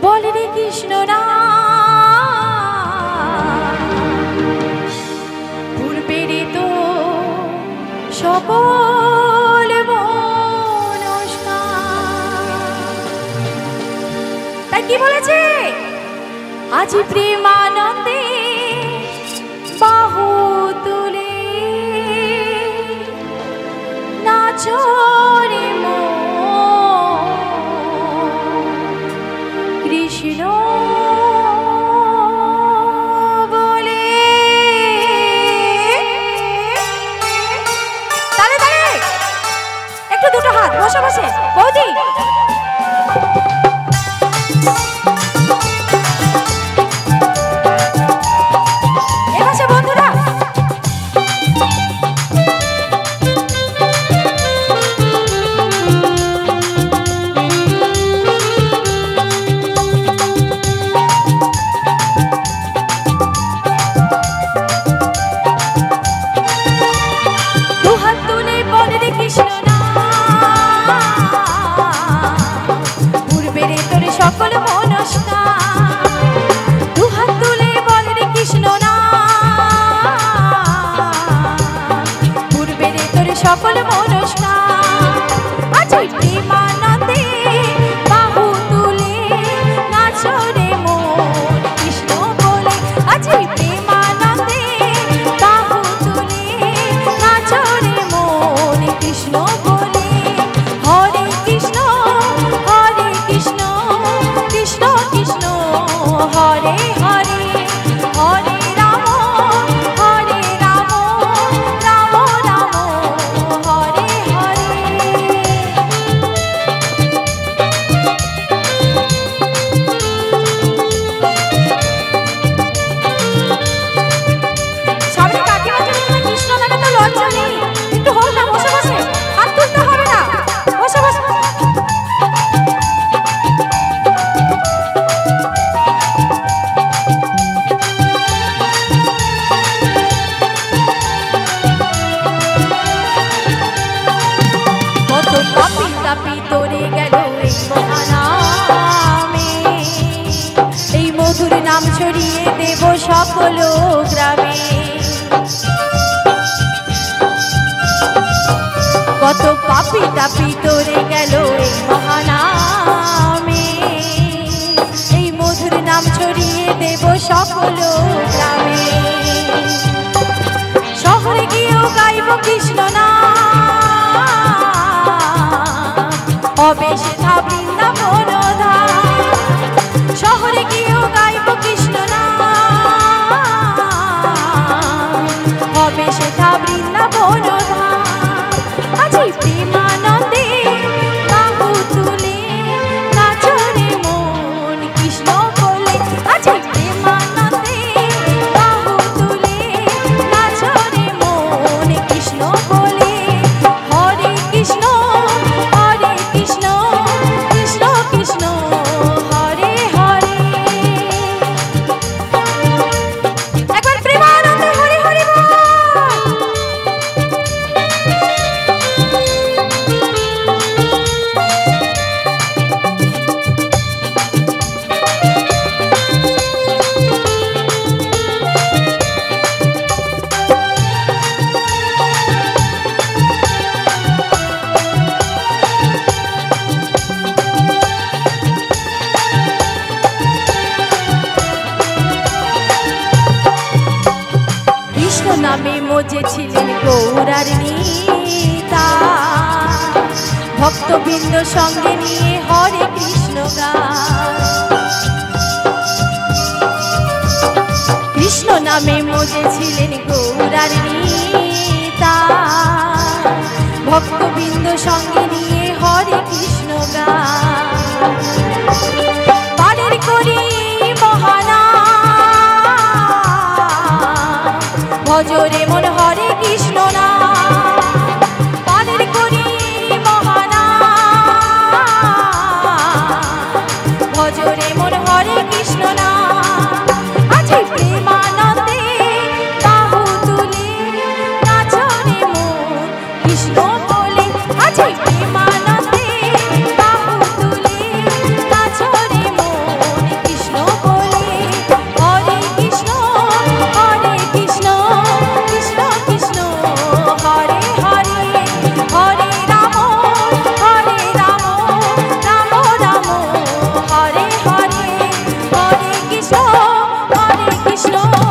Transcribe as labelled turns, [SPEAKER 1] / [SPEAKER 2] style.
[SPEAKER 1] বলে রে কৃষ্ণ না পূর্বেরে তো সকল তাই কি বলেছে আজ প্রেমানন্দে বাহু তুলে নাচো রে কৃষ্ণ বলে তালে তালে একটু দুটো হাত বসে বসে বৌদি সকল মনস্কার দুহাত তুলে বলে রে কৃষ্ণ না পূর্বেরে তোর সকল মনস্কার আজ প্রেমানন্দে বাহু তুলে নাচো রে মন কৃষ্ণ বলে আজ প্রেমানন্দে বাহু তুলে নাচো রে মন কৃষ্ণ বলে হরে কৃষ্ণ হরে কৃষ্ণ কৃষ্ণ কৃষ্ণ হরে হরে হরে রাম রাম রাম হরে হরে সামনে কাকিমা চলে কৃষ্ণ নামে তো লজ্জা নেই একটু হোক না বসে বসে হাত তুলতে হবে না বসে বসে তাপি তোরে গেল এই মহানামে এই মধুর নাম ছড়িয়ে দেব সকল গ্রামে কত পাপি তাপি তোরে গেল এই মহানামে এই মধুর নাম ছড়িয়ে দেব সকল গ্রামে শহরে গিয়েও গাইব কৃষ্ণ না হবে সেথা বৃন্দাবন শহরে গিয়েও গাইব কৃষ্ণ নাম হবে সেথা বৃন্দাবন আজ প্রেমানন্দে বাহু তুলে নাচো রে মন কৃষ্ণ বলে আজ প্রেমানন্দে বাহু তুলে নাচো রে মন কৃষ্ণ বলে হরে কৃষ্ণ কৃষ্ণ কৃষ্ণ কৃষ্ণ হরে হরে একবার প্রেমানন্দে হরে হরে নামে মজেছিলেন গৌরার নিতা ভক্তবৃন্দ সঙ্গে নিয়ে হরে কৃষ্ণ গান কৃষ্ণ নামে মজেছিলেন গৌরার নিতা ভক্তবৃন্দ সঙ্গে নিয়ে হরে কৃষ্ণ গান পারের করি মহানা ভজরে মন হরে কৃষ্ণ না পানের করি মহানা ভজরে মন হরে কৃষ্ণ না আজ প্রেমানন্দে বাহু তুলে নাচো রে মন কৃষ্ণ বলে আজ কৃষ্ণ হরে কৃষ্ণ